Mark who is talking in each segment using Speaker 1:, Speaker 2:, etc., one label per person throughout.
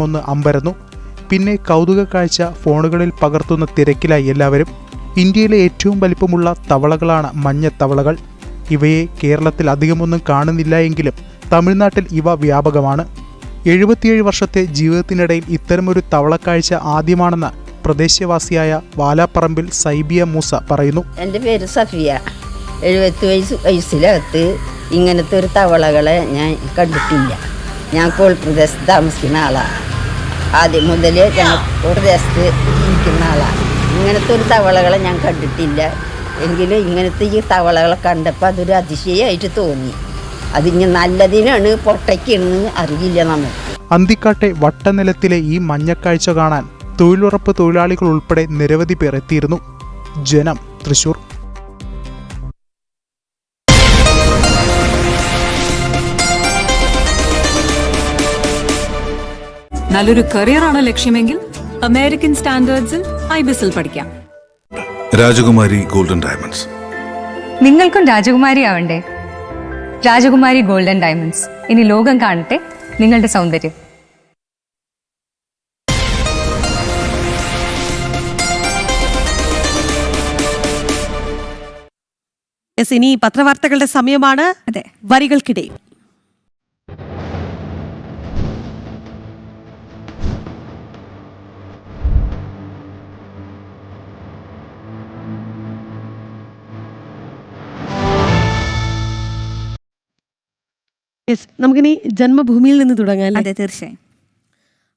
Speaker 1: ഒന്ന് അമ്പരന്നു. പിന്നെ കൗതുക കാഴ്ച ഫോണുകളിൽ പകർത്തുന്ന തിരക്കിലായി എല്ലാവരും. ഇന്ത്യയിലെ ഏറ്റവും വലിപ്പമുള്ള തവളകളാണ് മഞ്ഞ തവളകൾ. ഇവയെ കേരളത്തിൽ അധികമൊന്നും കാണുന്നില്ല എങ്കിലും തമിഴ്നാട്ടിൽ ഇവ വ്യാപകമാണ്. 77 വർഷത്തെ ജീവിതത്തിനിടയിൽ ഇത്തരമൊരു തവളക്കാഴ്ച ആദ്യമാണെന്ന് പ്രദേശവാസിയായ വാലാപ്പറമ്പിൽ സൈബിയ മൂസ പറയുന്നു.
Speaker 2: എൻ്റെ പേര് സഫിയ. 70 വയസ്സിലകത്ത് ഇങ്ങനത്തെ ഒരു തവളകളെ ഞാൻ കണ്ടിട്ടില്ല. ഞാൻ കോൾ പ്രദേശത്ത് താമസിക്കുന്ന ആളാണ്. ആദ്യം മുതൽ ഞാൻ പ്രദേശത്ത് ഇരിക്കുന്ന ആളാണ്. ഇങ്ങനത്തെ ഒരു തവളകളെ ഞാൻ കണ്ടിട്ടില്ല. എങ്കിലും ഇങ്ങനത്തെ ഈ തവളകളെ കണ്ടപ്പോൾ അതൊരു അതിശയമായിട്ട് തോന്നി. അതിന് നല്ലതിനാണ് പൊട്ടയ്ക്കെന്ന് അറിയില്ല നമുക്ക്.
Speaker 1: അന്തിക്കാട്ടെ വട്ടനിലത്തിലെ ഈ മഞ്ഞക്കാഴ്ച കാണാൻ തൊഴിലുറപ്പ് തൊഴിലാളികൾ ഉൾപ്പെടെ നിരവധി പേർ എത്തിയിരുന്നു. ജനം, തൃശൂർ.
Speaker 3: നല്ലൊരു കരിയറാണ് ലക്ഷ്യമെങ്കിൽ അമേരിക്കൻ സ്റ്റാൻഡേർഡ്സിൽ ഐബിസിൽ പഠിക്കാം.
Speaker 4: രാജകുമാരി ഗോൾഡൻ ഡയമണ്ട്സ്.
Speaker 5: നിങ്ങൾക്കും രാജകുമാരി ആവണ്ടേ? രാജകുമാരി ഗോൾഡൻ ഡയമണ്ട്സ്. ഇനി ലോകം കാണട്ടെ നിങ്ങളുടെ സൗന്ദര്യം.
Speaker 6: ഇനി പത്രവാർത്തകളുടെ സമയമാണ്.
Speaker 5: അതെ,
Speaker 6: വരികൾക്കിടയിൽ നമുക്കിനി ജന്മഭൂമിയിൽ നിന്ന് തുടങ്ങാം.
Speaker 5: അതെ, തീർച്ചയായും.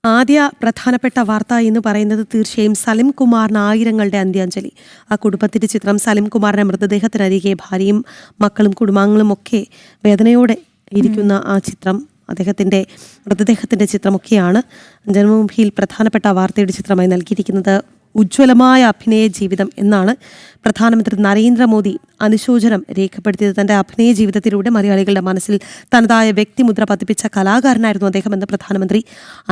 Speaker 6: ആദ്യ പ്രധാനപ്പെട്ട വാർത്ത എന്ന് പറയുന്നത് തീർച്ചയായും സലിം കുമാറിന് ആയിരങ്ങളുടെ അന്ത്യാഞ്ജലി. ആ കുടുംബത്തിന്റെ ചിത്രം, സലിം കുമാറിന്റെ മൃതദേഹത്തിനരികെ ഭാര്യയും മക്കളും കുടുംബാംഗങ്ങളും ഒക്കെ വേദനയോടെ ഇരിക്കുന്ന ആ ചിത്രം, അദ്ദേഹത്തിന്റെ മൃതദേഹത്തിന്റെ ചിത്രമൊക്കെയാണ് ജന്മഭൂമിയിൽ പ്രധാനപ്പെട്ട വാർത്തയുടെ ചിത്രമായി നൽകിയിരിക്കുന്നത്. ഉജ്ജ്വലമായ അഭിനയ ജീവിതം എന്നാണ് പ്രധാനമന്ത്രി നരേന്ദ്രമോദി അനുശോചനം രേഖപ്പെടുത്തിയത്. തൻ്റെ അഭിനയ ജീവിതത്തിലൂടെ മലയാളികളുടെ മനസ്സിൽ തനതായ വ്യക്തിമുദ്ര പതിപ്പിച്ച കലാകാരനായിരുന്നു അദ്ദേഹം എന്ന് പ്രധാനമന്ത്രി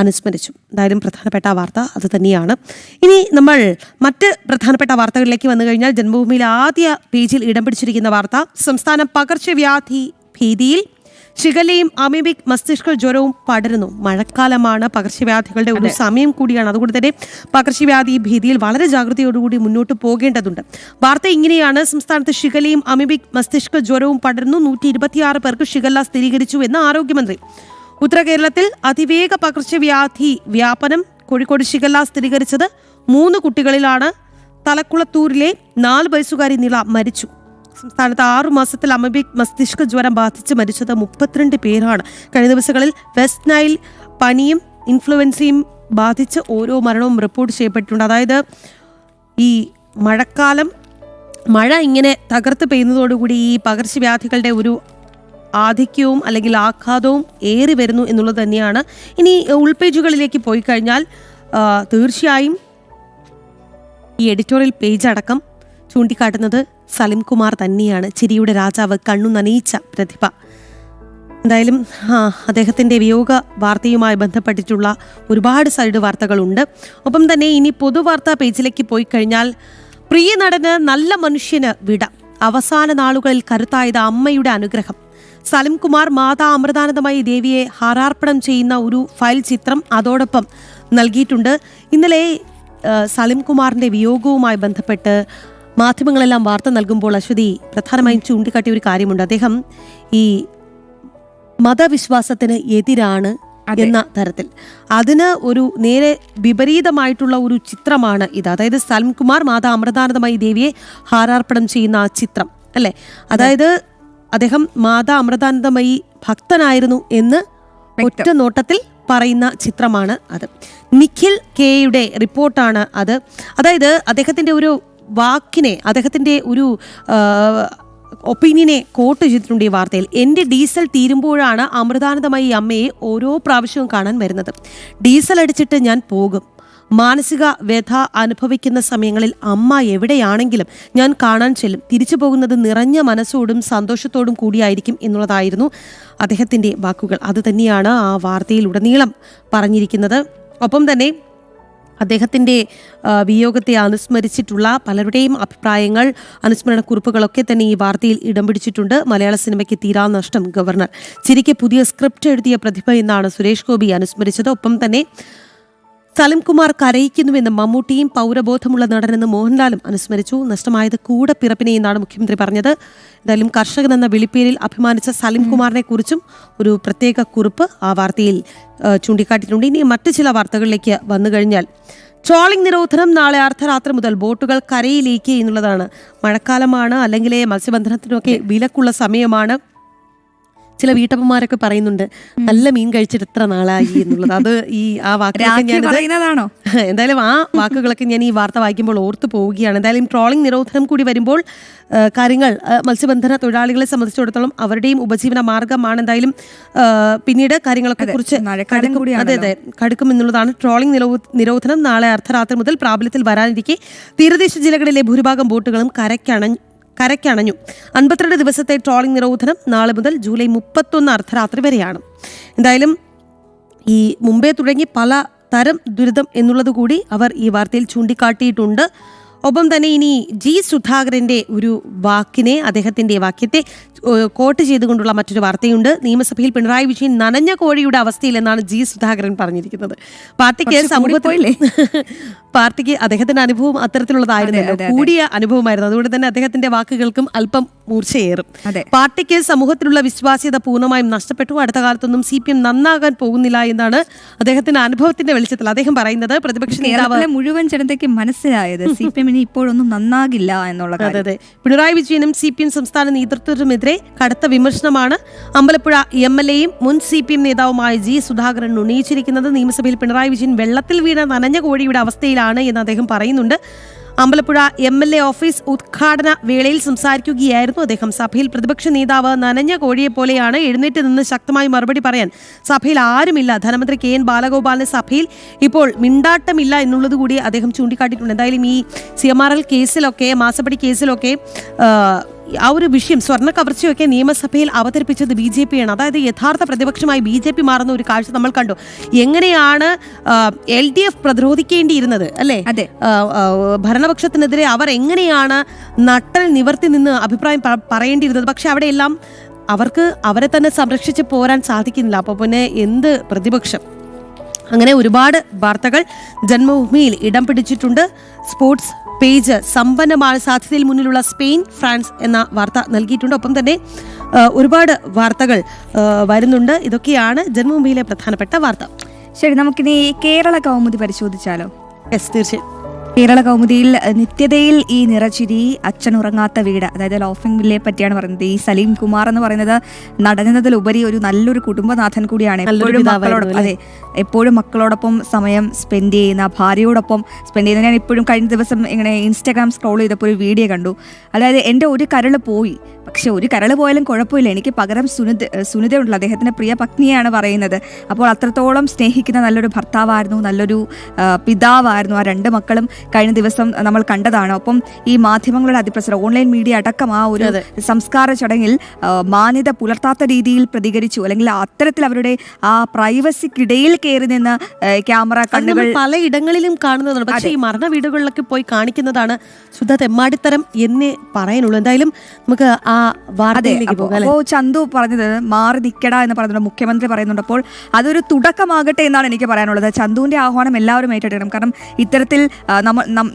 Speaker 6: അനുസ്മരിച്ചു. എന്തായാലും പ്രധാനപ്പെട്ട വാർത്ത അത് തന്നെയാണ്. ഇനി നമ്മൾ മറ്റ് പ്രധാനപ്പെട്ട വാർത്തകളിലേക്ക് വന്നു കഴിഞ്ഞാൽ, ജന്മഭൂമിയിൽ ആദ്യ പേജിൽ ഇടം പിടിച്ചിരിക്കുന്ന വാർത്ത, സംസ്ഥാനം പകർച്ചവ്യാധി ഭീതിയിൽ, ഷിഗല്ലയും അമീബിക് മസ്തിഷ്ക ജ്വരവും പടരുന്നു. മഴക്കാലമാണ്, പകർച്ചവ്യാധികളുടെ ഒരു സമയം കൂടിയാണ്. അതുകൊണ്ട് തന്നെ പകർച്ചവ്യാധി ഭീതിയിൽ വളരെ ജാഗ്രതയോടുകൂടി മുന്നോട്ട് പോകേണ്ടതുണ്ട്. വാർത്ത ഇങ്ങനെയാണ്: സംസ്ഥാനത്ത് ഷിഗല്ലയും അമീബിക് മസ്തിഷ്ക ജ്വരവും പടരുന്നു. 126 പേർക്ക് ഷിഗല്ല സ്ഥിരീകരിച്ചു എന്ന് ആരോഗ്യമന്ത്രി. ഉത്തര കേരളത്തിൽ അതിവേഗ പകർച്ചവ്യാധി വ്യാപനം. കോഴിക്കോട് ഷിഗല്ല സ്ഥിരീകരിച്ചത് 3 കുട്ടികളിലാണ്. തലക്കുളത്തൂരിലെ 4 വയസ്സുകാരി നിള മരിച്ചു. സംസ്ഥാനത്ത് 6 മാസത്തിൽ അമീബിക് മസ്തിഷ്ക ജ്വരം ബാധിച്ച് മരിച്ചത് 32 പേരാണ്. കഴിഞ്ഞ ദിവസങ്ങളിൽ വെസ്റ്റ് നൈൽ പനിയും ഇൻഫ്ലുവൻസയും ബാധിച്ച് ഓരോ മരണവും റിപ്പോർട്ട് ചെയ്യപ്പെട്ടിട്ടുണ്ട്. അതായത് ഈ മഴക്കാലം, മഴ ഇങ്ങനെ തകർത്ത് പെയ്യുന്നതോടുകൂടി ഈ പകർച്ചവ്യാധികളുടെ ഒരു ആധിക്യവും അല്ലെങ്കിൽ ആഘാതവും ഏറി വരുന്നു എന്നുള്ളത് തന്നെയാണ്. ഇനി ഉൾപേജുകളിലേക്ക് പോയി കഴിഞ്ഞാൽ തീർച്ചയായും ഈ എഡിറ്റോറിയൽ പേജ് അടക്കം ചൂണ്ടിക്കാട്ടുന്നത് സലിം കുമാർ തന്നെയാണ്. ചിരിയുടെ രാജാവ്, കണ്ണു നനയിച്ച പ്രതിഭ. എന്തായാലും അദ്ദേഹത്തിൻ്റെ വിയോഗ വാർത്തയുമായി ബന്ധപ്പെട്ടിട്ടുള്ള ഒരുപാട് സൈഡ് വാർത്തകളുണ്ട്. ഒപ്പം തന്നെ ഇനി പൊതുവാർത്താ പേജിലേക്ക് പോയി കഴിഞ്ഞാൽ, പ്രിയ നടന് നല്ല മനുഷ്യന് വിട, അവസാന നാളുകളിൽ കരുത്തായത് അമ്മയുടെ അനുഗ്രഹം. സലിം കുമാർ മാതാ അമൃതാനന്ദമയി ദേവിയെ ഹാരാർപ്പണം ചെയ്യുന്ന ഒരു ഫയൽ ചിത്രം അതോടൊപ്പം നൽകിയിട്ടുണ്ട്. ഇന്നലെ സലിം കുമാറിൻ്റെ വിയോഗവുമായി ബന്ധപ്പെട്ട് മാധ്യമങ്ങളെല്ലാം വാർത്ത നൽകുമ്പോൾ അശ്വതി പ്രധാനമായും ചൂണ്ടിക്കാട്ടിയ ഒരു കാര്യമുണ്ട്. അദ്ദേഹം ഈ മതവിശ്വാസത്തിന് എതിരാണ് എന്ന തരത്തിൽ, അതിന് ഒരു നേരെ വിപരീതമായിട്ടുള്ള ഒരു ചിത്രമാണ് ഇത്. അതായത് സലിം കുമാർ മാതാ അമൃതാനന്ദമയി ദേവിയെ ഹാരാർപ്പണം ചെയ്യുന്ന ആ ചിത്രം അല്ലേ, അതായത് അദ്ദേഹം മാതാ അമൃതാനന്ദമയി ഭക്തനായിരുന്നു എന്ന് ഒറ്റ നോട്ടത്തിൽ പറയുന്ന ചിത്രമാണ് അത്. നിഖിൽ കെയുടെ റിപ്പോർട്ടാണ് അത്. അതായത് അദ്ദേഹത്തിൻ്റെ ഒരു വാക്കിനെ, അദ്ദേഹത്തിൻ്റെ ഒരു ഒപ്പീനിയനെ കോട്ട് ചെയ്തിട്ടുണ്ട് ഈ വാർത്തയിൽ. എൻ്റെ ഡീസൽ തീരുമ്പോഴാണ് അമൃതാനന്ദമയി അമ്മയെ ഓരോ പ്രാവശ്യവും കാണാൻ വരുന്നത്. ഡീസൽ അടിച്ചിട്ട് ഞാൻ പോകും. മാനസിക വ്യഥ അനുഭവിക്കുന്ന സമയങ്ങളിൽ അമ്മ എവിടെയാണെങ്കിലും ഞാൻ കാണാൻ ചെല്ലും. തിരിച്ചു പോകുന്നത് നിറഞ്ഞ മനസ്സോടും സന്തോഷത്തോടും കൂടിയായിരിക്കും എന്നുള്ളതായിരുന്നു അദ്ദേഹത്തിൻ്റെ വാക്കുകൾ. അത് തന്നെയാണ് ആ വാർത്തയിൽ ഉടനീളം പറഞ്ഞിരിക്കുന്നത്. ഒപ്പം തന്നെ അദ്ദേഹത്തിൻ്റെ വിയോഗത്തെ അനുസ്മരിച്ചിട്ടുള്ള പലരുടെയും അഭിപ്രായങ്ങൾ, അനുസ്മരണ കുറിപ്പുകളൊക്കെ തന്നെ ഈ വാർത്തയിൽ ഇടം പിടിച്ചിട്ടുണ്ട്. മലയാള സിനിമയ്ക്ക് തീരാനഷ്ടം ഗവർണർ. ചിരിക്ക് പുതിയ സ്ക്രിപ്റ്റ് എഴുതിയ പ്രതിഭ എന്നാണ് സുരേഷ് ഗോപി അനുസ്മരിച്ചത്. ഒപ്പം തന്നെ സലിം കുമാർ കരയിക്കുന്നുവെന്ന് മമ്മൂട്ടിയും പൗരബോധമുള്ള നടനെന്ന് മോഹൻലാലും അനുസ്മരിച്ചു. നഷ്ടമായത് കൂടെ പിറപ്പിനെ എന്നാണ് മുഖ്യമന്ത്രി പറഞ്ഞത്. എന്തായാലും കർഷകൻ എന്ന വിളിപ്പേരിൽ അഭിമാനിച്ച സലിം കുമാറിനെ കുറിച്ചും ഒരു പ്രത്യേക കുറിപ്പ് ആ വാർത്തയിൽ ചൂണ്ടിക്കാട്ടിയിട്ടുണ്ട്. ഇനി മറ്റു ചില വാർത്തകളിലേക്ക് വന്നു കഴിഞ്ഞാൽ, ട്രോളിംഗ് നിരോധനം നാളെ അർദ്ധരാത്രി മുതൽ ബോട്ടുകൾ കരയിലേക്ക് എന്നുള്ളതാണ്. മഴക്കാലമാണ്, അല്ലെങ്കിൽ മത്സ്യബന്ധനത്തിനൊക്കെ വിലക്കുള്ള സമയമാണ്. ചില വീട്ടമ്മമാരൊക്കെ പറയുന്നുണ്ട് നല്ല മീൻ കഴിച്ചിട്ട് എത്ര നാളായി എന്നുള്ളത്. അത് ആ വാക്കുകളൊക്കെ എന്തായാലും ആ വാക്കുകളൊക്കെ ഞാൻ ഈ വാർത്ത വായിക്കുമ്പോൾ ഓർത്തു പോവുകയാണ്. എന്തായാലും ട്രോളിംഗ് നിരോധനം കൂടി വരുമ്പോൾ കാര്യങ്ങൾ മത്സ്യബന്ധന തൊഴിലാളികളെ സംബന്ധിച്ചിടത്തോളം അവരുടെയും ഉപജീവന മാർഗമാണ്. എന്തായാലും പിന്നീട് കാര്യങ്ങളൊക്കെ കുറിച്ച് അതെ കടുക്കും എന്നുള്ളതാണ്. ട്രോളിംഗ് നിരോധനം നാളെ അർദ്ധരാത്രി മുതൽ പ്രാബല്യത്തിൽ വരാനിരിക്കെ തീരദേശ ജില്ലകളിലെ ഭൂരിഭാഗം ബോട്ടുകളും കരയ്ക്കണഞ്ഞു. 52 ദിവസത്തെ ട്രോളിംഗ് നിരോധനം നാളെ മുതൽ ജൂലൈ 31 അർദ്ധരാത്രി വരെയാണ്. എന്തായാലും ഈ മുമ്പേ തുടങ്ങി പല തരം ദുരിതം എന്നുള്ളത് കൂടി അവർ ഈ വാർത്തയിൽ ചൂണ്ടിക്കാട്ടിയിട്ടുണ്ട്. ഒപ്പം തന്നെ ഇനി ജി സുധാകരൻ്റെ ഒരു വാക്കിനെ, അദ്ദേഹത്തിൻ്റെ വാക്യത്തെ കോട്ട് ചെയ്തുകൊണ്ടുള്ള മറ്റൊരു വാർത്തയുണ്ട്. നിയമസഭയിൽ പിണറായി വിജയൻ നനഞ്ഞ കോഴിയുടെ അവസ്ഥയിലെന്നാണ് ജി സുധാകരൻ പറഞ്ഞിരിക്കുന്നത്. പാർട്ടിക്ക് അദ്ദേഹത്തിന്റെ അനുഭവം അത്തരത്തിലുള്ളതായിരുന്നല്ലോ, കൂടിയ അനുഭവമായിരുന്നു. അതുകൊണ്ട് തന്നെ അദ്ദേഹത്തിന്റെ വാക്കുകൾക്കും അല്പം മൂർച്ചയേറും. പാർട്ടിക്ക് സമൂഹത്തിലുള്ള വിശ്വാസ്യത പൂർണ്ണമായും നഷ്ടപ്പെട്ടു. അടുത്ത കാലത്തൊന്നും CPM നന്നാകാൻ പോകുന്നില്ല എന്നാണ് അദ്ദേഹത്തിന്റെ അനുഭവത്തിന്റെ വെളിച്ചത്തിൽ അദ്ദേഹം പറയുന്നത്. പ്രതിപക്ഷ നേതാവ്
Speaker 7: മുഴുവൻ ജനതയ്ക്ക് മനസ്സിലായത് CPM ഇനി ഇപ്പോഴൊന്നും നന്നാകില്ല എന്നുള്ളത്.
Speaker 6: അതെ, പിണറായി വിജയനും CPM സംസ്ഥാന നേതൃത്വത്തിനുമെതിരെ കടുത്ത വിമർശനമാണ് അമ്പലപ്പുഴ MLAയും മുൻ CPM നേതാവുമായ ജി സുധാകരൻ ഉന്നയിച്ചിരിക്കുന്നത്. നിയമസഭയിൽ പിണറായി വിജയൻ വെള്ളത്തിൽ വീണ നനഞ്ഞ കോഴിയുടെ അവസ്ഥയിലാണ് എന്ന് അദ്ദേഹം പറയുന്നുണ്ട്. അമ്പലപ്പുഴ MLA ഓഫീസ് ഉദ്ഘാടന വേളയിൽ സംസാരിക്കുകയായിരുന്നു അദ്ദേഹം. സഭയിൽ പ്രതിപക്ഷ നേതാവ് നനഞ്ഞ കോഴിയെ പോലെയാണ്, എഴുന്നേറ്റ് നിന്ന് ശക്തമായി മറുപടി പറയാൻ സഭയിൽ ആരുമില്ല. ധനമന്ത്രി KN ബാലഗോപാലിന് സഭയിൽ ഇപ്പോൾ മിണ്ടാട്ടമില്ല എന്നുള്ളത് കൂടി അദ്ദേഹം ചൂണ്ടിക്കാട്ടിയിട്ടുണ്ട്. എന്തായാലും ഈ CMRL കേസിലൊക്കെ, മാസപ്പടി കേസിലൊക്കെ ആ ഒരു വിഷയം, സ്വർണ്ണ കവർച്ചയൊക്കെ നിയമസഭയിൽ അവതരിപ്പിച്ചത് BJP ആണ്. അതായത് യഥാർത്ഥ പ്രതിപക്ഷമായി BJP മാറുന്ന ഒരു കാഴ്ച നമ്മൾ കണ്ടു. എങ്ങനെയാണ് LDF പ്രതിരോധിക്കേണ്ടിയിരുന്നത് അല്ലേ? ഭരണപക്ഷത്തിനെതിരെ അവർ എങ്ങനെയാണ് നട്ടൽ നിവർത്തി നിന്ന് അഭിപ്രായം പറയേണ്ടിയിരുന്നത്. പക്ഷെ അവിടെയെല്ലാം അവർക്ക് അവരെ തന്നെ സംരക്ഷിച്ച് പോരാൻ സാധിക്കുന്നില്ല. അപ്പോൾ പിന്നെ എന്ത് പ്രതിപക്ഷം? അങ്ങനെ ഒരുപാട് വാർത്തകൾ ജന്മഭൂമിയിൽ ഇടം പിടിച്ചിട്ടുണ്ട്. സ്പോർട്സ് പേജ് സമ്പന്നമാണ്, സാധ്യതയിൽ മുന്നിലുള്ള സ്പെയിൻ ഫ്രാൻസ് എന്ന വാർത്ത നൽകിയിട്ടുണ്ട്. ഒപ്പം തന്നെ ഒരുപാട് വാർത്തകൾ വരുന്നുണ്ട്. ഇതൊക്കെയാണ് ജന്മഭൂമിയിലെ പ്രധാനപ്പെട്ട വാർത്ത.
Speaker 7: ശരി, നമുക്കിനി കേരള കൗമുദി പരിശോധിച്ചാലോ?
Speaker 6: യെസ്, തീർച്ചയായും.
Speaker 7: കേരള കൗമുദിയിൽ നിത്യതയിൽ ഈ നിറചിരി, അച്ഛനുറങ്ങാത്ത വീട്, അതായത് ലോഫിംഗ് വില്ലയെ പറ്റിയാണ് പറയുന്നത്. ഈ സലീം കുമാർ എന്ന് പറയുന്നത് നടന്നതിലുപരി ഒരു നല്ലൊരു കുടുംബനാഥൻ കൂടിയാണ്. എപ്പോഴും മക്കളോടൊപ്പം സമയം സ്പെൻഡ് ചെയ്യുന്ന, ഭാര്യയോടൊപ്പം സ്പെൻഡ് ചെയ്യുന്ന. ഞാൻ ഇപ്പോഴും കഴിഞ്ഞ ദിവസം ഇങ്ങനെ ഇൻസ്റ്റാഗ്രാം സ്ക്രോൾ ചെയ്തപ്പോൾ ഒരു വീഡിയോ കണ്ടു. അതായത് എൻ്റെ ഒരു കരള് പോയി, പക്ഷെ ഒരു കരള് പോയാലും കുഴപ്പമില്ല, എനിക്ക് പകരം സുനിതയുണ്ടല്ലോ, അദ്ദേഹത്തിൻ്റെ പ്രിയ പത്നിയാണ് പറയുന്നത്. അപ്പോൾ അത്രത്തോളം സ്നേഹിക്കുന്ന നല്ലൊരു ഭർത്താവായിരുന്നു, നല്ലൊരു പിതാവായിരുന്നു. ആ രണ്ട് മക്കളും കഴിഞ്ഞ ദിവസം നമ്മൾ കണ്ടതാണ്. ഒപ്പം ഈ മാധ്യമങ്ങളുടെ അതിപ്രസരം, ഓൺലൈൻ മീഡിയ അടക്കം ആ ഒരു സംസ്കാര ചടങ്ങിൽ മാന്യത പുലർത്താത്ത രീതിയിൽ പ്രതികരിച്ചു, അല്ലെങ്കിൽ അത്തരത്തിൽ അവരുടെ ആ പ്രൈവസിക്കിടയിൽ കയറി നിന്ന് ക്യാമറ കണ്ണുകൾ
Speaker 6: പലയിടങ്ങളിലും കാണുന്നതാണ്. പക്ഷേ ഈ മരണ വീടുകളിലൊക്കെ പോയി കാണിക്കുന്നതാണ് ശുദ്ധ തെമ്മാടിത്തരം എന്നേ പറയാനുള്ളൂ. എന്തായാലും നമുക്ക് ആ വാർത്തയിലേക്ക് പോകാം.
Speaker 7: അപ്പോൾ ചന്തു പറഞ്ഞത് മാറി നിൽക്കടാ എന്ന് പറയുന്നുണ്ട്, മുഖ്യമന്ത്രി പറയുന്നുണ്ട്. അപ്പോൾ അതൊരു തുടക്കമാകട്ടെ എന്നാണ് എനിക്ക് പറയാനുള്ളത്. ചന്തുവിന്റെ ആഹ്വാനം എല്ലാവരും ഏറ്റെടുക്കണം. കാരണം ഇത്തരത്തിൽ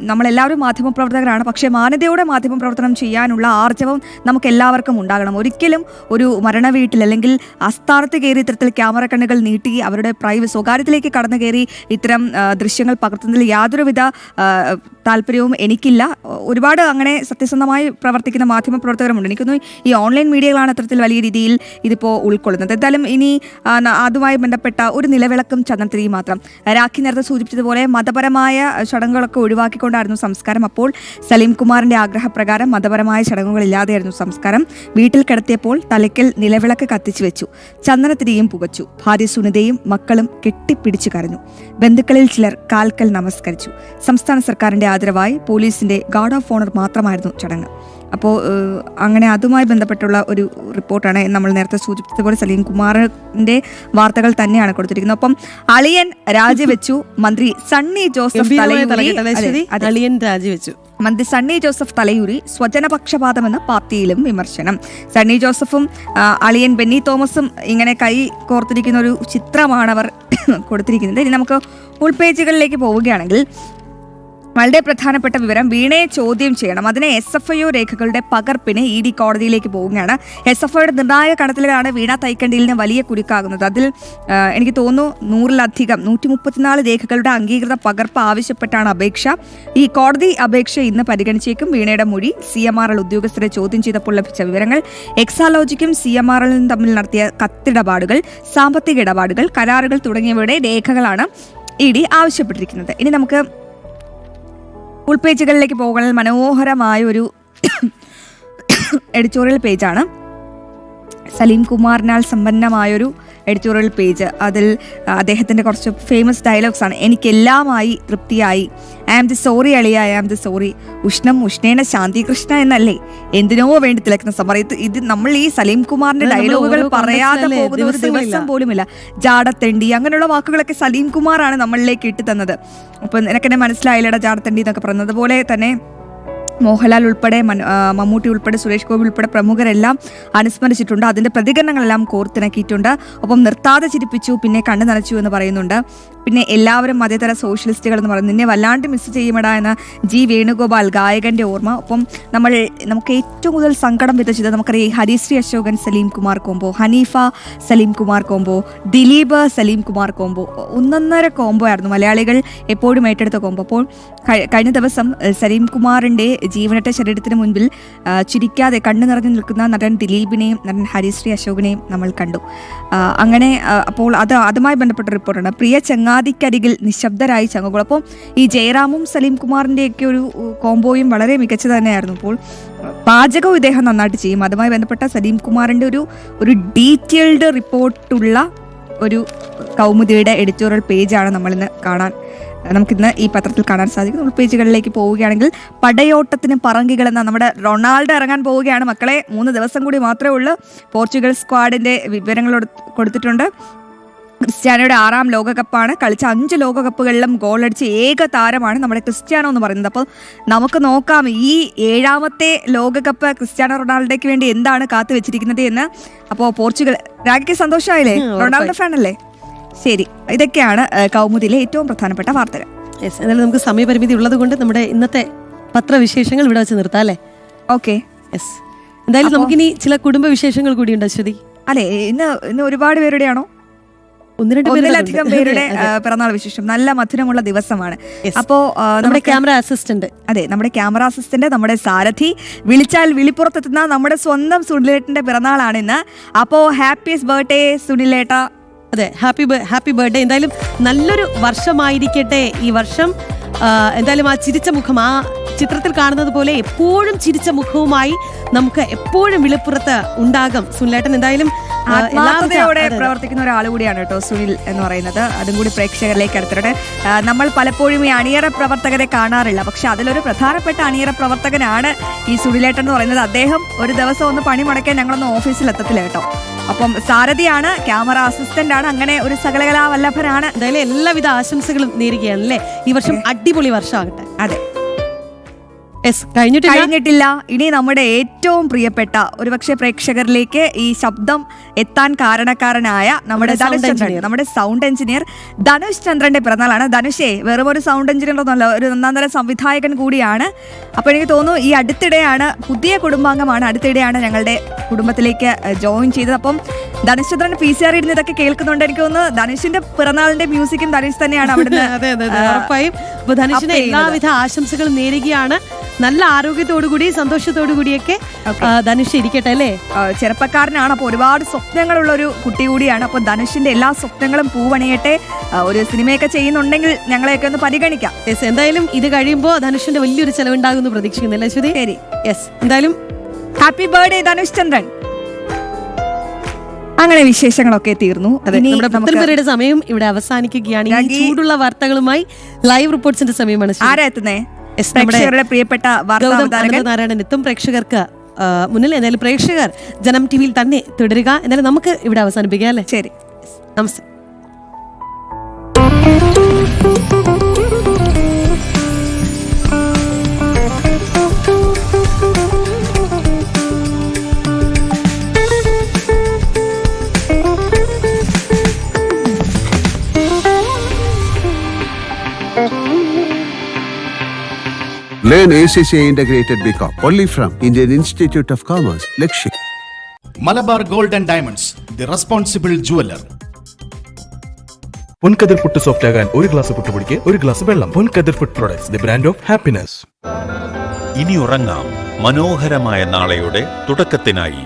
Speaker 7: നമ്മളെല്ലാവരും മാധ്യമപ്രവർത്തകരാണ്, പക്ഷേ മാന്യതയോടെ മാധ്യമപ്രവർത്തനം ചെയ്യാനുള്ള ആർജവം നമുക്ക് എല്ലാവർക്കും ഉണ്ടാകണം. ഒരിക്കലും ഒരു മരണ വീട്ടിൽ അല്ലെങ്കിൽ അസ്ഥാനത്ത് കയറി ഇത്തരത്തിൽ ക്യാമറ കണ്ണുകൾ നീട്ടി അവരുടെ സ്വകാര്യത്തിലേക്ക് കടന്നു കയറി ഇത്തരം ദൃശ്യങ്ങൾ പകർത്തുന്നതിൽ യാതൊരുവിധ താല്പര്യവും എനിക്കില്ല. ഒരുപാട് അങ്ങനെ സത്യസന്ധമായി പ്രവർത്തിക്കുന്ന മാധ്യമപ്രവർത്തകരുമുണ്ട്. എനിക്കൊന്നും ഈ ഓൺലൈൻ മീഡിയകളാണ് അത്തരത്തിൽ വലിയ രീതിയിൽ ഇതിപ്പോൾ ഉൾക്കൊള്ളുന്നത്. എന്തായാലും ഇനി അതുമായി ബന്ധപ്പെട്ട ഒരു നിലവിളക്കും ചന്ദ്രത്തിരി മാത്രം. രാഖി നേരത്തെ സൂചിപ്പിച്ചതുപോലെ മതപരമായ ചടങ്ങുകളൊക്കെ ഒഴിവാക്കിക്കൊണ്ടായിരുന്നു സംസ്കാരം. അപ്പോൾ സലീം കുമാറിന്റെ ആഗ്രഹപ്രകാരം മതപരമായ ചടങ്ങുകളില്ലാതെയായിരുന്നു സംസ്കാരം. വീട്ടിൽ കിടത്തിയപ്പോൾ തലയ്ക്കൽ നിലവിളക്ക് കത്തിച്ചു വെച്ചു, ചന്ദനത്തിരിയും പുകച്ചു. ഭാര്യ സുനിതയും മക്കളും കെട്ടിപ്പിടിച്ചു കരഞ്ഞു. ബന്ധുക്കളിൽ ചിലർ കാൽക്കൽ നമസ്കരിച്ചു. സംസ്ഥാന സർക്കാരിന്റെ ആദരവായി പോലീസിന്റെ ഗാർഡ് ഓഫ് ഓണർ മാത്രമായിരുന്നു ചടങ്ങ്. അപ്പോൾ അങ്ങനെ അതുമായി ബന്ധപ്പെട്ടുള്ള ഒരു റിപ്പോർട്ടാണ് നമ്മൾ നേരത്തെ സൂചിപ്പിച്ചതുപോലെ സലീം കുമാറിന്റെ വാർത്തകൾ തന്നെയാണ് കൊടുത്തിരിക്കുന്നത്. ഒപ്പം അളിയൻ രാജിവെച്ചു, മന്ത്രി സണ്ണി ജോസഫ്
Speaker 6: അളിയൻ രാജിവെച്ചു.
Speaker 7: മന്ത്രി സണ്ണി ജോസഫ് തലയൂരി, സ്വജനപക്ഷപാതമെന്ന് പാർട്ടിയിലും വിമർശനം. സണ്ണി ജോസഫും അളിയൻ ബെന്നി തോമസും ഇങ്ങനെ കൈ കോർത്തിരിക്കുന്ന ഒരു ചിത്രമാണ് അവർ കൊടുത്തിരിക്കുന്നത്. ഇനി നമുക്ക് ഉൾപേജുകളിലേക്ക് പോവുകയാണെങ്കിൽ വളരെ പ്രധാനപ്പെട്ട വിവരം, വീണയെ ചോദ്യം ചെയ്യണം, അതിനെ SFIO രേഖകളുടെ പകർപ്പിന് ED കോടതിയിലേക്ക് പോവുകയാണ്. SFIOയുടെ നിർണായക കടത്തലുകളാണ് വീണ തൈക്കണ്ടിലിന് വലിയ കുരുക്കാകുന്നത്. അതിൽ എനിക്ക് തോന്നുന്നു 100-ലധികം 134 രേഖകളുടെ അംഗീകൃത പകർപ്പ് ആവശ്യപ്പെട്ടാണ് അപേക്ഷ. ഈ കോടതി അപേക്ഷ ഇന്ന് പരിഗണിച്ചേക്കും. വീണയുടെ മൊഴി, CMRL ഉദ്യോഗസ്ഥരെ ചോദ്യം ചെയ്തപ്പോൾ ലഭിച്ച വിവരങ്ങൾ, എക്സാലോജിക്കും CMRLും തമ്മിൽ നടത്തിയ കത്തിടപാടുകൾ, സാമ്പത്തിക ഇടപാടുകൾ, കരാറുകൾ തുടങ്ങിയവയുടെ രേഖകളാണ് ED ആവശ്യപ്പെട്ടിരിക്കുന്നത്. ഇനി നമുക്ക് ഉൾപേജുകളിലേക്ക് പോകണ മനോഹരമായ ഒരു എഡിറ്റോറിയൽ പേജാണ്. സലീം കുമാറിനാൽ സമ്പന്നമായൊരു എഡിറ്റോറിയൽ പേജ്. അതിൽ അദ്ദേഹത്തിൻ്റെ കുറച്ച് ഫേമസ് ഡയലോഗ്സ് ആണ്. എനിക്കെല്ലാമായി തൃപ്തിയായി, ഐ ആം ദി സോറി അളിയ, ഐ ആം ദി സോറി, ഉഷ്ണം ഉഷ്ണേന ശാന്തികൃഷ്ണ എന്നല്ലേ, എന്തിനോ വേണ്ടി തിളക്കുന്ന സമയത്ത്. ഇത് നമ്മൾ ഈ സലീം കുമാറിന്റെ ഡയലോഗുകൾ പറയാതെ പോകുന്ന ഒരു ദിവസം പോലുമില്ല. ജാടത്തെണ്ടി അങ്ങനെയുള്ള വാക്കുകളൊക്കെ സലീം കുമാറാണ് നമ്മളിലേക്ക് ഇട്ട് തന്നത്. അപ്പം നിനക്കെന്നെ മനസ്സിലായില്ലടാ ജാടത്തെണ്ടി എന്നൊക്കെ പറയുന്നത് പോലെ തന്നെ മോഹൻലാൽ ഉൾപ്പെടെ മമ്മൂട്ടി ഉൾപ്പെടെ സുരേഷ് ഗോപി ഉൾപ്പെടെ പ്രമുഖരെല്ലാം അനുസ്മരിച്ചിട്ടുണ്ട്. അതിൻ്റെ പ്രതികരണങ്ങളെല്ലാം കോർത്തിണക്കിയിട്ടുണ്ട്. ഒപ്പം നിർത്താതെ ചിരിപ്പിച്ചു, പിന്നെ കണ്ണു നനച്ചു എന്ന് പറയുന്നുണ്ട്. പിന്നെ എല്ലാവരും മതേതര സോഷ്യലിസ്റ്റുകൾ എന്ന് പറയുന്നത്, നിന്നെ വല്ലാണ്ട് മിസ് ചെയ്യുമടാ എന്ന G വേണുഗോപാൽ ഗായകൻ്റെ ഓർമ്മ. ഒപ്പം നമുക്ക് ഏറ്റവും കൂടുതൽ സങ്കടം വിതച്ചത് നമുക്കറിയാം Harisree Ashokan Salim Kumar combo, Haneefa Salim Kumar combo, Dileep Salim Kumar combo, ഒന്നൊന്നര കോംബോ ആയിരുന്നു മലയാളികൾ എപ്പോഴും ഏറ്റെടുത്ത കോംബോ. അപ്പോൾ കഴിഞ്ഞ ദിവസം സലീം കുമാറിൻ്റെ ജീവനറ്റ ശരീരത്തിന് മുൻപിൽ ചിരിക്കാതെ കണ്ണു നിറഞ്ഞു നിൽക്കുന്ന നടൻ ദിലീപിനെയും നടൻ ഹരിശ്രീ അശോകനെയും നമ്മൾ കണ്ടു. അങ്ങനെ അപ്പോൾ അതുമായി ബന്ധപ്പെട്ട റിപ്പോർട്ടാണ്. പ്രിയ ചങ്ങാതിക്കരികിൽ നിശബ്ദരായി ചങ്ങുകൾ. അപ്പോൾ ഈ ജയറാമും സലീം കുമാറിൻ്റെയൊക്കെ ഒരു കോംബോയും വളരെ മികച്ചത് തന്നെയായിരുന്നു. അപ്പോൾ പാചകവും ഇദ്ദേഹം നന്നായിട്ട് ചെയ്യും. അതുമായി ബന്ധപ്പെട്ട സലീം കുമാറിൻ്റെ ഒരു ഡീറ്റെയിൽഡ് റിപ്പോർട്ടുള്ള ഒരു കൗമുദിയുടെ എഡിറ്റോറിയൽ പേജാണ് നമ്മളിന്ന് നമുക്കിന്ന് ഈ പത്രത്തിൽ കാണാൻ സാധിക്കും. നമ്മൾ പേജുകളിലേക്ക് പോവുകയാണെങ്കിൽ, പടയോട്ടത്തിന് പറങ്കികൾ എന്ന നമ്മുടെ റൊണാൾഡോ ഇറങ്ങാൻ പോവുകയാണ് മക്കളെ. 3 ദിവസം കൂടി മാത്രമേ ഉള്ളൂ. പോർച്ചുഗൽ സ്ക്വാഡിൻ്റെ വിവരങ്ങൾ കൊടുത്തിട്ടുണ്ട്. ക്രിസ്ത്യാനോയുടെ 6ാം ലോകകപ്പാണ്. കളിച്ച 5 ലോകകപ്പുകളിലും ഗോളടിച്ച ഏക താരമാണ് നമ്മുടെ ക്രിസ്ത്യാനോ എന്ന് പറയുന്നത്. അപ്പോൾ നമുക്ക് നോക്കാം ഈ 7ാമത്തെ ലോകകപ്പ് ക്രിസ്ത്യാനോ റൊണാൾഡോയ്ക്ക് വേണ്ടി എന്താണ് കാത്തു വെച്ചിരിക്കുന്നത് എന്ന്. അപ്പോൾ പോർച്ചുഗൽ രാജ്യക്ക് സന്തോഷമായില്ലേ? റൊണാൾഡോ ഫാൻ അല്ലേ? ശരി, ഇതൊക്കെയാണ് കൗമുദിയിലെ ഏറ്റവും പ്രധാനപ്പെട്ട വാർത്തകൾ.
Speaker 6: യെസ്, എന്നാലും നമുക്ക് സമയപരിമിതി ഉള്ളത് കൊണ്ട് നമ്മുടെ ഇന്നത്തെ പത്രവിശേഷങ്ങൾ ഇവിടെ വെച്ച് നിർത്താം അല്ലേ?
Speaker 7: Okay,
Speaker 6: yes. എന്തായാലും നമുക്കിനി ചില കുടുംബ വിശേഷങ്ങൾ കൂടിയുണ്ട് അശ്വതി.
Speaker 7: അല്ലേ, ഇന്ന് ഒരുപാട് പേരുടെയാണോ? 1-2 പേരുടെ പിറന്നാൾ വിശേഷം. നല്ല മധുരമുള്ള ദിവസമാണ്. അപ്പോ
Speaker 6: നമ്മുടെ ക്യാമറ അസിസ്റ്റന്റ്,
Speaker 7: അതെ, നമ്മുടെ ക്യാമറ അസിസ്റ്റന്റ്, നമ്മുടെ സാരഥി, വിളിച്ചാൽ വിളിപ്പുറത്തെത്തുന്ന നമ്മുടെ സ്വന്തം സുനിലേട്ടന്റെ പിറന്നാളാണ് ഇന്ന്. അപ്പോ ഹാപ്പിയസ്റ്റ് ബർത്ത്ഡേ സുനിലേട്ട.
Speaker 6: അതെ, ഹാപ്പി ബർത്ത്ഡേ. എന്തായാലും നല്ലൊരു വർഷമായിരിക്കട്ടെ ഈ വർഷം. എന്തായാലും ആ ചിരിച്ച മുഖം, ആ ചിത്രത്തിൽ കാണുന്നത് പോലെ എപ്പോഴും ചിരിച്ച മുഖവുമായി നമുക്ക് എപ്പോഴും വിളിപ്പുറത്ത് ഉണ്ടാകും സുനിലേട്ടൻ. എന്തായാലും
Speaker 7: ആത്മാർത്ഥതയോടെ പ്രവർത്തിക്കുന്ന ഒരാൾ കൂടിയാണ് കേട്ടോ സുനിൽ എന്ന് പറയുന്നത്. അതും കൂടി പ്രേക്ഷകരിലേക്ക് അടുത്തിട്ട് നമ്മൾ പലപ്പോഴും ഈ അണിയറ പ്രവർത്തകരെ കാണാറില്ല, പക്ഷെ അതിലൊരു പ്രധാനപ്പെട്ട അണിയറ പ്രവർത്തകനാണ് ഈ സുനിലേട്ടൻ എന്ന് പറയുന്നത്. അദ്ദേഹം ഒരു ദിവസം ഒന്ന് പണി മുടക്കാൻ ഞങ്ങളൊന്ന് ഓഫീസിൽ എത്തത്തില്ല കേട്ടോ. അപ്പം സാരഥിയാണ്, ക്യാമറ അസിസ്റ്റന്റ് ആണ്, അങ്ങനെ ഒരു സകലകലാ വല്ലഭനാണ്.
Speaker 6: എന്തായാലും എല്ലാവിധ ആശംസകളും നേരുകയാണ് അല്ലേ. ഈ വർഷം അടിപൊളി വർഷമാകട്ടെ.
Speaker 7: അതെ,
Speaker 6: കഴിഞ്ഞിട്ടില്ല.
Speaker 7: ഇനി നമ്മുടെ ഏറ്റവും പ്രിയപ്പെട്ട ഒരുപക്ഷെ പ്രേക്ഷകരിലേക്ക് ഈ ശബ്ദം എത്താൻ കാരണക്കാരനായ നമ്മുടെ സൗണ്ട് എഞ്ചിനീയർ ധനുഷ് ചന്ദ്രന്റെ പിറന്നാളാണ്. ധനുഷേ വെറും ഒരു സൗണ്ട് എഞ്ചിനീയർ ഒന്നുമല്ല, ഒരു ഒന്നാന്തര സംവിധായകൻ കൂടിയാണ്. അപ്പോൾ എനിക്ക് തോന്നുന്നു ഈ അടുത്തിടെയാണ്, പുതിയ കുടുംബാംഗമാണ്, അടുത്തിടെയാണ് ഞങ്ങളുടെ കുടുംബത്തിലേക്ക് ജോയിൻ ചെയ്തത്. അപ്പം ധനുഷ് ചന്ദ്രൻ PCR ഇരുന്ന് ഇതൊക്കെ കേൾക്കുന്നുണ്ട്. എനിക്ക് തോന്നുന്നു ധനുഷിന്റെ പിറന്നാളിന്റെ മ്യൂസിക്കും ധനുഷ് തന്നെയാണ് അവിടുന്ന്.
Speaker 6: ഉറപ്പായും. അപ്പോൾ ധനുഷിന് എല്ലാവിധ ആശംസകളും നേരുകയാണ്. നല്ല ആരോഗ്യത്തോടുകൂടി സന്തോഷത്തോടുകൂടിയൊക്കെ ധനുഷ് ഇരിക്കട്ടെ അല്ലേ.
Speaker 7: ചെറുപ്പക്കാരനാണ്, അപ്പോൾ ഒരുപാട് സ്വപ്നങ്ങളുള്ള ഒരു കുട്ടി കൂടിയാണ്. അപ്പോൾ ധനുഷിന്റെ എല്ലാ സ്വപ്നങ്ങളും പൂവണിയട്ടെ. ഒരു സിനിമയൊക്കെ ചെയ്യുന്നുണ്ടെങ്കിൽ ഞങ്ങളെയൊക്കെ ഒന്ന് പരിഗണിക്കാം.
Speaker 6: യെസ്, എന്തായാലും ഇത് കഴിയുമ്പോൾ ധനുഷിന്റെ വലിയൊരു ചെലവുണ്ടാകുമെന്ന് പ്രതീക്ഷിക്കുന്നില്ല അശ്വതി?
Speaker 7: ശരി,
Speaker 6: യെസ്, എന്തായാലും
Speaker 7: ഹാപ്പി ബർത്ത്ഡേ ധനുഷ് ചന്ദ്രൻ. അങ്ങനെ വിശേഷങ്ങളൊക്കെ തീർന്നു.
Speaker 6: നമ്മുടെ പുത്തൻപുരയുടെ സമയം ഇവിടെ അവസാനിക്കുകയാണ്. ഈ ചൂടുള്ള വാർത്തകളുമായി ലൈവ് റിപ്പോർട്ട്സിന്റെ സമയമാണ്.
Speaker 7: ആരാ എത്തുന്നേ? പ്രേക്ഷകരുടെ പ്രിയപ്പെട്ട വാർത്താ അവതാരകൻ
Speaker 6: നാരായണൻ എത്തും പ്രേക്ഷകർക്ക് മുന്നിൽ. എന്തായാലും പ്രേക്ഷകർ ജനം ടി വിയിൽ തന്നെ തുടരുക. എന്നാലും നമുക്ക് ഇവിടെ അവസാനിപ്പിക്കാം അല്ലേ?
Speaker 7: ശരി,
Speaker 6: നമസ്തേ.
Speaker 8: Learn ACCA Integrated BCom only from Indian Institute of Commerce, Lakshya.
Speaker 9: Malabar gold and diamonds, the responsible jeweller.
Speaker 10: Ponkathir puttu soft ആകാൻ ഒരു ഗ്ലാസ് പുട്ടുപൊടിക്ക് ഒരു ഗ്ലാസ് വെള്ളം. Ponkathir food products, the brand of happiness.
Speaker 11: ഇനി ഉറങ്ങാം, മനോഹരമായ നാളെയുടെ തുടക്കത്തിനായി.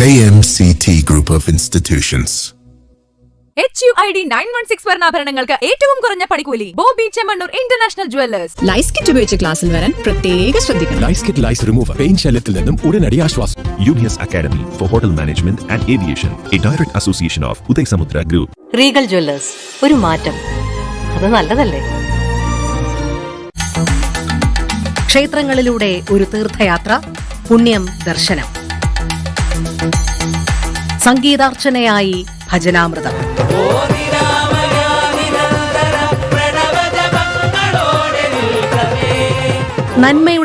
Speaker 4: KMCT Group of Institutions.
Speaker 3: HUID 916 സ്വർണ്ണാഭരണങ്ങൾക്ക് ഏറ്റവും കുറഞ്ഞ പണിക്കൂലി. Boby Chemmanur international jewellers.
Speaker 12: Lice kit ഉപയോഗിച്ച് ക്ലാസ്സിൽ വരാൻ പ്രത്യേക ശ്രദ്ധിക്കണം.
Speaker 10: ലൈസ് കിറ്റ് ലൈസ് റിമൂവർ പെയിൻ ശല്യത്തിൽ നിന്നും ഉടനടി ആശ്വാസം.
Speaker 11: യൂണിയസ് academy for hotel management and aviation, a direct association of Uday Samudra group.
Speaker 12: Regal Jewellers, ഒരു മാറ്റം, അത് നല്ലതല്ലേ? ക്ഷേത്രങ്ങളിലൂടെ ഒരു തീർത്ഥയാത്ര, പുണ്യം ദർശനം, സംഗീതാർച്ചനയായി ഭജനാമൃതം. നന്മയുടെ